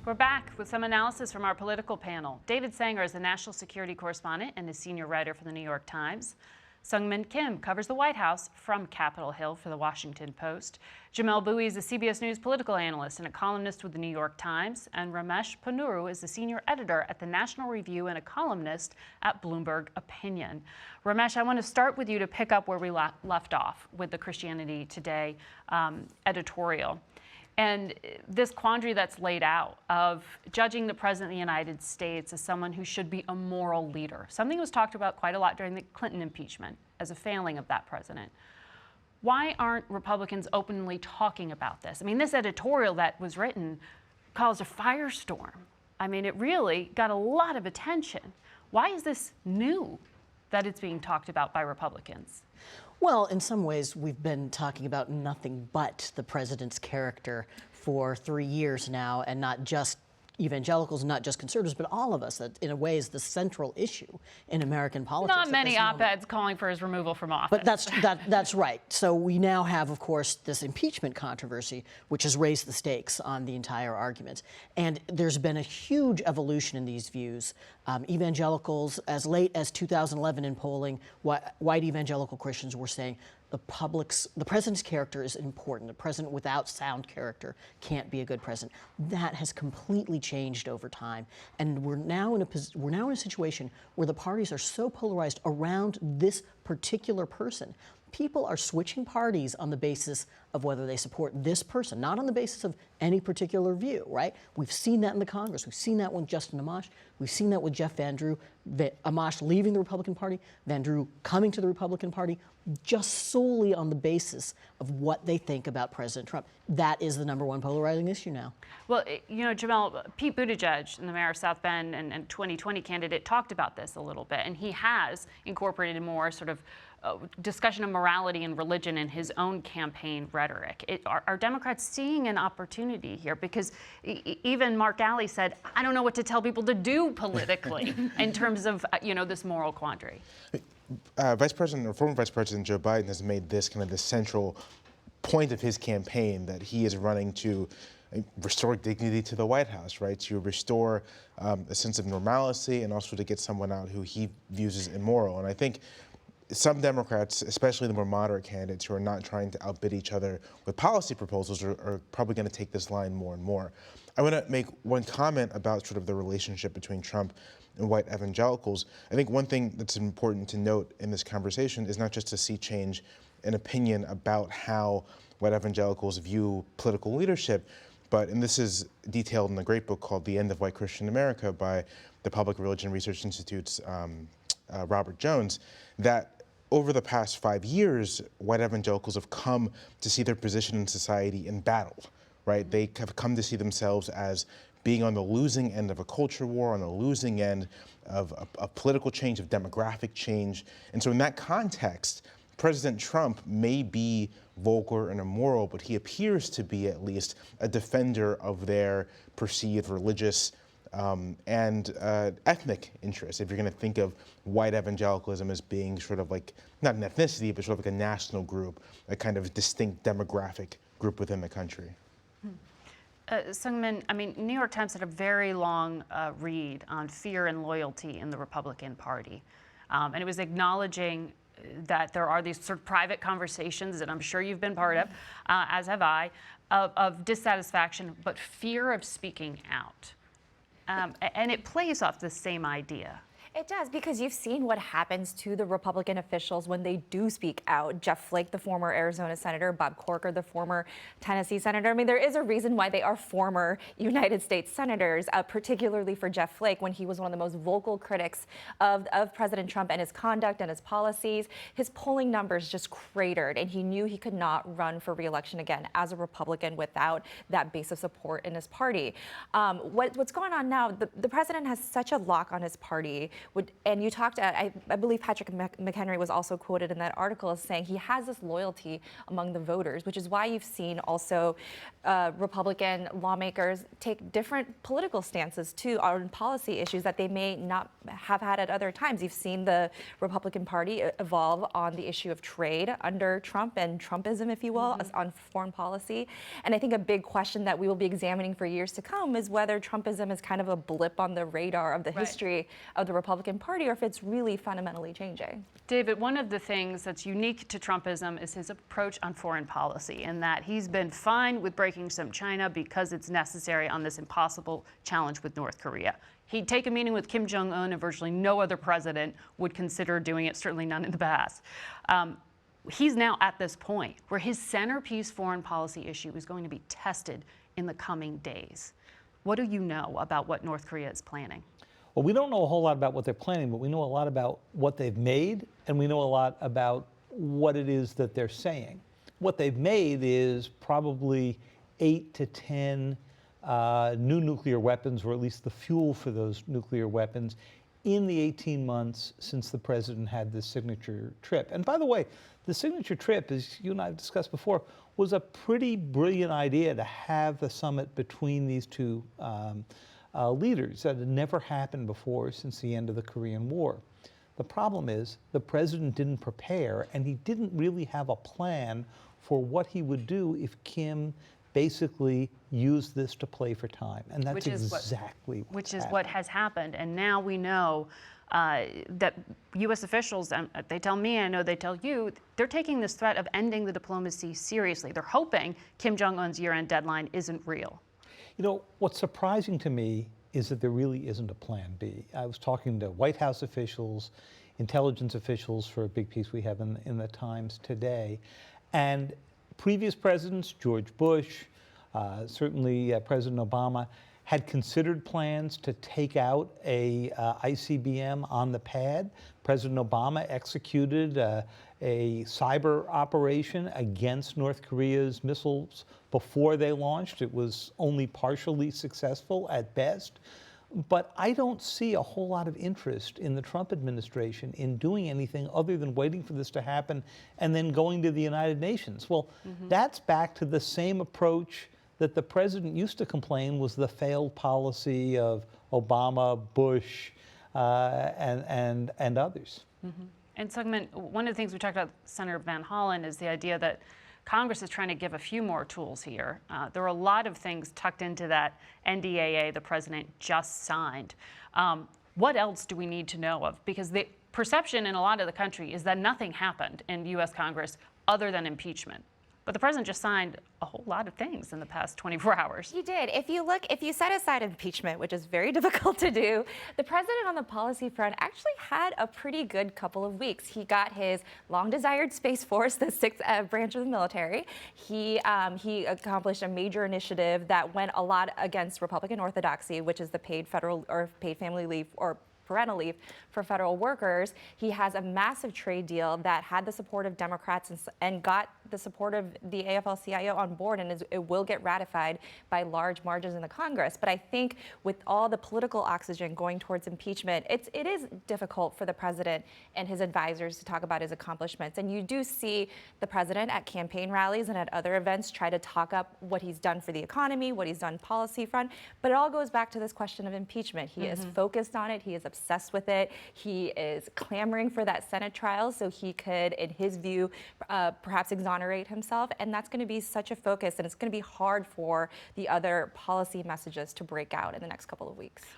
We're back with some analysis from our political panel. David Sanger is a national security correspondent and a senior writer for the New York Times. Sungmin Kim covers the White House from Capitol Hill for the Washington Post. Jamelle Bouie is a CBS News political analyst and a columnist with the New York Times. And Ramesh Ponnuru is the senior editor at the National Review and a columnist at Bloomberg Opinion. Ramesh, I want to start with you to pick up where we left off with the Christianity Today editorial. And this quandary that's laid out of judging the President of the United States as someone who should be a moral leader. Something was talked about quite a lot during the Clinton impeachment as a failing of that president. Why aren't Republicans openly talking about this? I mean, this editorial that was written caused a firestorm. I mean, it really got a lot of attention. Why is this new that it's being talked about by Republicans? Well, in some ways, we've been talking about nothing but the president's character for 3 years now, and not just evangelicals, not just conservatives, but all of us. That, in a way, is the central issue in American politics. Not many op-eds calling for his removal from office. But that's right. So we now have, of course, this impeachment controversy, which has raised the stakes on the entire argument. And there's been a huge evolution in these views. Evangelicals, as late as 2011 in polling, white evangelical Christians were saying the president's character is important. A president without sound character can't be a good president. That has completely changed over time, and we're now in a situation where the parties are so polarized around this particular person. People are switching parties on the basis of whether they support this person, not on the basis of any particular view, right? We've seen that in the Congress. We've seen that with Justin Amash. We've seen that with Jeff Van Drew. Amash leaving the Republican Party, Van Drew coming to the Republican Party, just solely on the basis of what they think about President Trump. That is the #1 polarizing issue now. Well, you know, Jamelle, Pete Buttigieg, the mayor of South Bend and 2020 candidate, talked about this a little bit, and he has incorporated more sort of discussion of morality and religion in his own campaign rhetoric. Are Democrats seeing an opportunity here? Because even Mark Galli said, I don't know what to tell people to do politically in terms of, this moral quandary. Former Vice President Joe Biden has made this kind of the central point of his campaign, that he is running to restore dignity to the White House, right? To restore a sense of normalcy, and also to get someone out who he views as immoral. And I think some Democrats, especially the more moderate candidates who are not trying to outbid each other with policy proposals, are probably going to take this line more and more. I want to make one comment about sort of the relationship between Trump and white evangelicals. I think one thing that's important to note in this conversation is not just to see change in opinion about how white evangelicals view political leadership, and this is detailed in a great book called The End of White Christian America by the Public Religion Research Institute's Robert Jones, that over the past 5 years, white evangelicals have come to see their position in society embattled, right? They have come to see themselves as being on the losing end of a culture war, on the losing end of a political change, of demographic change. And so in that context, President Trump may be vulgar and immoral, but he appears to be at least a defender of their perceived religious and ethnic interests. If you're going to think of white evangelicalism as being sort of like, not an ethnicity, but sort of like a national group, a kind of distinct demographic group within the country. Sungmin, I mean, New York Times had a very long read on fear and loyalty in the Republican Party. And it was acknowledging that there are these sort of private conversations that I'm sure you've been part of, as have I, of dissatisfaction, but fear of speaking out. And it plays off the same idea. It does, because you've seen what happens to the Republican officials when they do speak out. Jeff Flake, the former Arizona senator, Bob Corker, the former Tennessee senator. I mean, there is a reason why they are former United States senators, particularly for Jeff Flake, when he was one of the most vocal critics of President Trump and his conduct and his policies. His polling numbers just cratered, and he knew he could not run for re-election again as a Republican without that base of support in his party. What's going on now, the president has such a lock on his party and you talked, I believe Patrick McHenry was also quoted in that article as saying he has this loyalty among the voters, which is why you've seen also Republican lawmakers take different political stances too on policy issues that they may not have had at other times. You've seen the Republican Party evolve on the issue of trade under Trump and Trumpism, if you will, on foreign policy. And I think a big question that we will be examining for years to come is whether Trumpism is kind of a blip on the radar of the history of the Republican Party, or if it's really fundamentally changing. David, one of the things that's unique to Trumpism is his approach on foreign policy, in that he's been fine with breaking some China because it's necessary on this impossible challenge with North Korea. He'd take a meeting with Kim Jong-un, and virtually no other president would consider doing it, certainly none in the past. He's now at this point where his centerpiece foreign policy issue is going to be tested in the coming days. What do you know about what North Korea is planning? Well, we don't know a whole lot about what they're planning, but we know a lot about what they've made, and we know a lot about what it is that they're saying. What they've made is probably 8 to 10 new nuclear weapons, or at least the fuel for those nuclear weapons, in the 18 months since the president had this signature trip. And by the way, the signature trip, as you and I have discussed before, was a pretty brilliant idea to have the summit between these two leaders. That had never happened before since the end of the Korean War. The problem is the president didn't prepare, and he didn't really have a plan for what he would do if Kim basically used this to play for time. And that's exactly what has happened. And now we know that U.S. officials, they tell me, I know they tell you, they're taking this threat of ending the diplomacy seriously. They're hoping Kim Jong-un's year-end deadline isn't real. You know, what's surprising to me is that there really isn't a plan B. I was talking to White House officials, intelligence officials for a big piece we have in the Times today, and previous presidents, George Bush, certainly President Obama, had considered plans to take out a ICBM on the pad. President Obama executed a cyber operation against North Korea's missiles before they launched. It was only partially successful at best. But I don't see a whole lot of interest in the Trump administration in doing anything other than waiting for this to happen and then going to the United Nations. Well, that's back to the same approach that the president used to complain was the failed policy of Obama, Bush, and others. And Sungmin, one of the things we talked about, Senator Van Hollen, is the idea that Congress is trying to give a few more tools here. There are a lot of things tucked into that NDAA the president just signed. What else do we need to know of? Because the perception in a lot of the country is that nothing happened in U.S. Congress other than impeachment. But the president just signed a whole lot of things in the past 24 hours. He did. If you set aside impeachment, which is very difficult to do, the president on the policy front actually had a pretty good couple of weeks. He got his long-desired Space Force, the sixth branch of the military. He accomplished a major initiative that went a lot against Republican orthodoxy, which is the paid federal or paid family leave or parental leave for federal workers. He has a massive trade deal that had the support of Democrats and got the support of the AFL-CIO on board, and it will get ratified by large margins in the Congress. But I think with all the political oxygen going towards impeachment, it is difficult for the president and his advisors to talk about his accomplishments. And you do see the president at campaign rallies and at other events try to talk up what he's done for the economy, what he's done policy front. But it all goes back to this question of impeachment. He is focused on it. He is obsessed with it. He is clamoring for that Senate trial so he could, in his view, perhaps exonerate himself. And that's going to be such a focus, and it's going to be hard for the other policy messages to break out in the next couple of weeks.